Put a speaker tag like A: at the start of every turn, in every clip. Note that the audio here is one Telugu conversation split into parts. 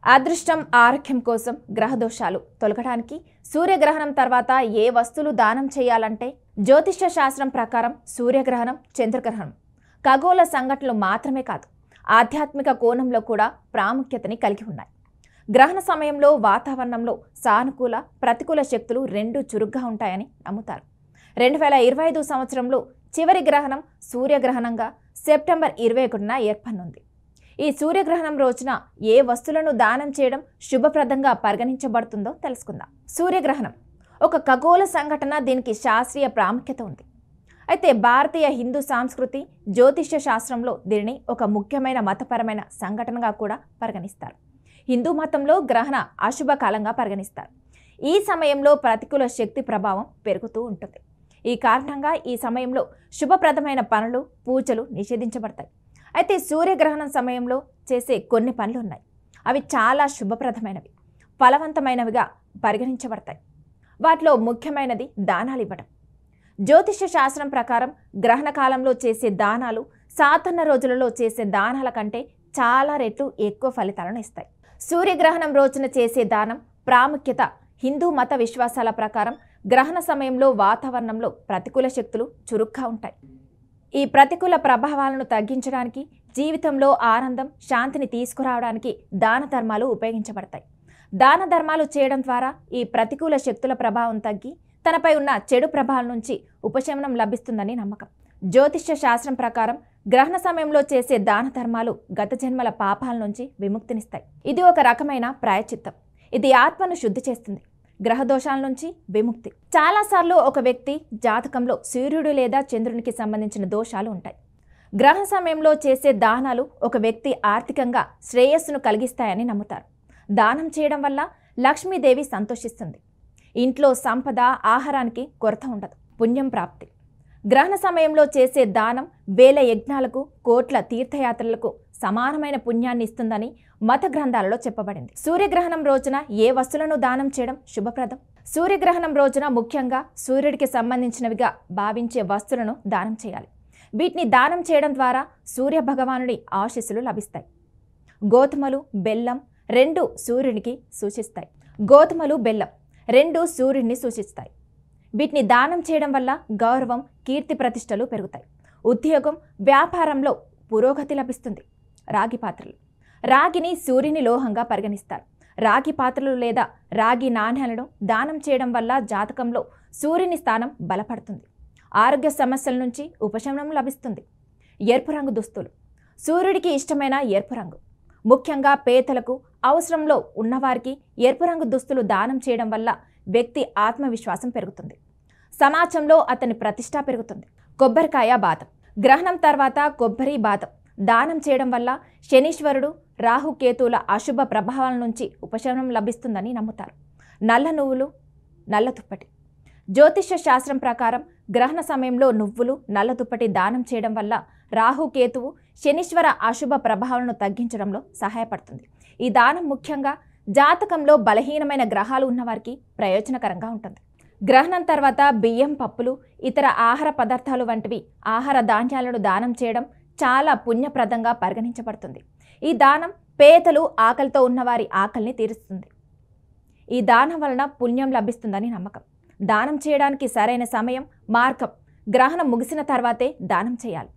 A: అదృష్టం ఆరోగ్యం కోసం గ్రహ దోషాలు తొలగడానికి సూర్యగ్రహణం తర్వాత ఏ వస్తువులు దానం చేయాలంటే జ్యోతిష్య శాస్త్రం ప్రకారం సూర్యగ్రహణం చంద్రగ్రహణం ఖగోళ సంఘటనలు మాత్రమే కాదు ఆధ్యాత్మిక కోణంలో కూడా ప్రాముఖ్యతని కలిగి ఉన్నాయి. గ్రహణ సమయంలో వాతావరణంలో సానుకూల ప్రతికూల శక్తులు రెండు చురుగ్గా ఉంటాయని నమ్ముతారు. 2025 సంవత్సరంలో చివరి గ్రహణం సూర్యగ్రహణంగా సెప్టెంబర్ 21న ఏర్పడనుంది. ఈ సూర్యగ్రహణం రోజున ఏ వస్తువులను దానం చేయడం శుభప్రదంగా పరిగణించబడుతుందో తెలుసుకుందాం. సూర్యగ్రహణం ఒక ఖగోళ సంఘటన, దీనికి శాస్త్రీయ ప్రాముఖ్యత ఉంది. అయితే భారతీయ హిందూ సంస్కృతి జ్యోతిష్య శాస్త్రంలో దీనిని ఒక ముఖ్యమైన మతపరమైన సంఘటనగా కూడా పరిగణిస్తారు. హిందూ మతంలో గ్రహణ అశుభ కాలంగా పరిగణిస్తారు. ఈ సమయంలో ప్రతికూల శక్తి ప్రభావం పెరుగుతూ ఉంటుంది. ఈ కారణంగా ఈ సమయంలో శుభప్రదమైన పనులు పూజలు నిషేధించబడతాయి. అయితే సూర్యగ్రహణం సమయంలో చేసే కొన్ని పనులు ఉన్నాయి. అవి చాలా శుభప్రదమైనవి, ఫలవంతమైనవిగా పరిగణించబడతాయి. వాటిలో ముఖ్యమైనది దానాలు ఇవ్వడం. జ్యోతిష్య శాస్త్రం ప్రకారం గ్రహణ కాలంలో చేసే దానాలు సాధారణ రోజులలో చేసే దానాల కంటే చాలా రెట్లు ఎక్కువ ఫలితాలను ఇస్తాయి. సూర్యగ్రహణం రోజున చేసే దానం ప్రాముఖ్యత. హిందూ మత విశ్వాసాల ప్రకారం గ్రహణ సమయంలో వాతావరణంలో ప్రతికూల శక్తులు చురుగ్గా ఉంటాయి. ఈ ప్రతికూల ప్రభావాలను తగ్గించడానికి, జీవితంలో ఆనందం శాంతిని తీసుకురావడానికి దాన ధర్మాలు ఉపయోగించబడతాయి. దాన ధర్మాలు చేయడం ద్వారా ఈ ప్రతికూల శక్తుల ప్రభావం తగ్గి తనపై ఉన్న చెడు ప్రభావం నుంచి ఉపశమనం లభిస్తుందని నమ్మకం. జ్యోతిష్య శాస్త్రం ప్రకారం గ్రహణ సమయంలో చేసే దాన ధర్మాలు గత జన్మల పాపాల నుంచి విముక్తినిస్తాయి. ఇది ఒక రకమైన ప్రాయశ్చిత్తం. ఇది ఆత్మను శుద్ధి చేస్తుంది, గ్రహ దోషాల నుంచి విముక్తి. చాలాసార్లు ఒక వ్యక్తి జాతకంలో సూర్యుడు లేదా చంద్రునికి సంబంధించిన దోషాలు ఉంటాయి. గ్రహణ సమయంలో చేసే దానాలు ఒక వ్యక్తి ఆర్థికంగా శ్రేయస్సును కలిగిస్తాయని నమ్ముతారు. దానం చేయడం వల్ల లక్ష్మీదేవి సంతోషిస్తుంది. ఇంట్లో సంపద, ఆహారానికి కొరత ఉండదు, పుణ్యం ప్రాప్తి. గ్రహణ సమయంలో చేసే దానం వేల యజ్ఞాలకు, కోట్ల తీర్థయాత్రలకు సమానమైన పుణ్యాన్ని ఇస్తుందని మత గ్రంథాలలో చెప్పబడింది. సూర్యగ్రహణం రోజున ఏ వస్తువులను దానం చేయడం శుభప్రదం? సూర్యగ్రహణం రోజున ముఖ్యంగా సూర్యుడికి సంబంధించినవిగా భావించే వస్తువులను దానం చేయాలి. వీటిని దానం చేయడం ద్వారా సూర్య భగవానుడి ఆశీస్సులు లభిస్తాయి. గోధుమలు, బెల్లం రెండు సూర్యునికి సూచిస్తాయి. గోధుమలు, బెల్లం రెండు సూర్యుడిని సూచిస్తాయి. వీటిని దానం చేయడం వల్ల గౌరవం, కీర్తి ప్రతిష్టలు పెరుగుతాయి. ఉద్యోగం, వ్యాపారంలో పురోగతి లభిస్తుంది. రాగి పాత్రలు. రాగిని సూర్యుని లోహంగా పరిగణిస్తారు. రాగి పాత్రలు లేదా రాగి నాణ్యాలను దానం చేయడం వల్ల జాతకంలో సూర్యుని స్థానం బలపడుతుంది. ఆరోగ్య సమస్యల నుంచి ఉపశమనం లభిస్తుంది. ఎరుపు రంగు దుస్తులు. సూర్యుడికి ఇష్టమైన ఎరుపు రంగు. ముఖ్యంగా పేదలకు, అవసరంలో ఉన్నవారికి ఎరుపు రంగు దుస్తులు దానం చేయడం వల్ల వ్యక్తి ఆత్మవిశ్వాసం పెరుగుతుంది. సమాజంలో అతని ప్రతిష్ట పెరుగుతుంది. కొబ్బరికాయ, బాదం. గ్రహణం తర్వాత కొబ్బరి, బాదం దానం చేయడం వల్ల శనీశ్వరుడు, రాహుకేతువుల అశుభ ప్రభావాల నుంచి ఉపశమనం లభిస్తుందని నమ్ముతారు. నల్ల నువ్వులు, నల్ల దుప్పటి. జ్యోతిష్య శాస్త్రం ప్రకారం గ్రహణ సమయంలో నువ్వులు, నల్ల దుప్పటి దానం చేయడం వల్ల రాహుకేతువు, శనీశ్వర అశుభ ప్రభావాలను తగ్గించడంలో సహాయపడుతుంది. ఈ దానం ముఖ్యంగా జాతకంలో బలహీనమైన గ్రహాలు ఉన్నవారికి ప్రయోజనకరంగా ఉంటుంది. గ్రహణం తర్వాత బియ్యం, పప్పులు, ఇతర ఆహార పదార్థాలు వంటివి ఆహార ధాన్యాలను దానం చేయడం చాలా పుణ్యప్రదంగా పరిగణించబడుతుంది. ఈ దానం పేదలు, ఆకలితో ఉన్నవారి ఆకలిని తీరుస్తుంది. ఈ దానం వలన పుణ్యం లభిస్తుందని నమ్మకం. దానం చేయడానికి సరైన సమయం, మార్గం గ్రహణం ముగిసిన తర్వాతే దానం చేయాలి.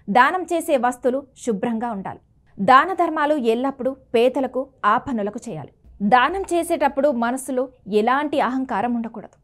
A: దానం చేసే వస్తువులు శుభ్రంగా ఉండాలి. దాన ధర్మాలు ఎల్లప్పుడూ పేదలకు, ఆపన్నులకు చేయాలి. దానం చేసేటప్పుడు మనసులో ఎలాంటి అహంకారం ఉండకూడదు.